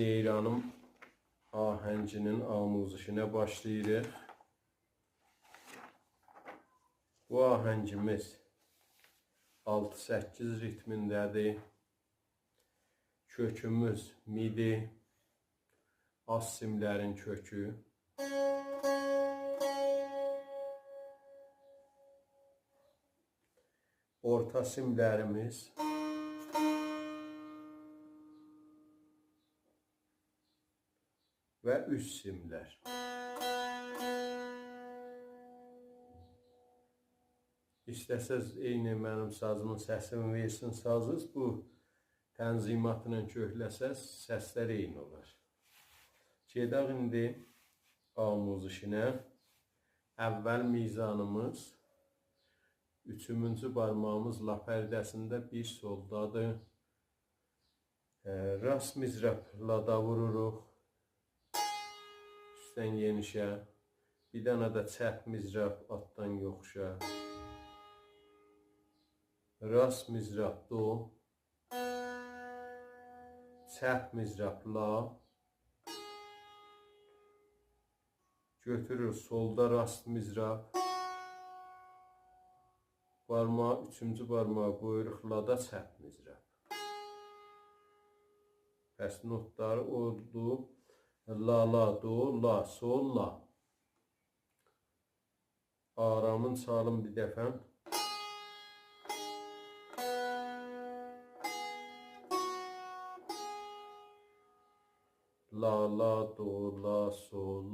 Ceyranım ahənginin amuzişinə başlayırıq. Bu ahəngimiz 6-8 ritmindədir. Kökümüz midi, az simlərin kökü. Orta simlərimiz və üst simlər. İstəsəz eyni mənim sazımın səsini versin sazınız, bu tənzimatla kökləsəz səslər eyni olar. Gedək indi amuzişinə. Əvvəl mizanımız 3-cü barmağımız la pərdəsində bir soldadır. Rast mizrapla da vururuq. Üstdən yenişə. Bir dənə də çəp mizrap altdan yoxuşa. Rast mizrap do. Çəp mizrap la. Götürür solda rast mizrap. Barmağı, 3-cü barmağı qoyuruq lada çəp mizrap. Bəs notları oldu. La, la, do, la, sol, la. Aramın çalım bir dəfə. La, la, do, la, sol, la.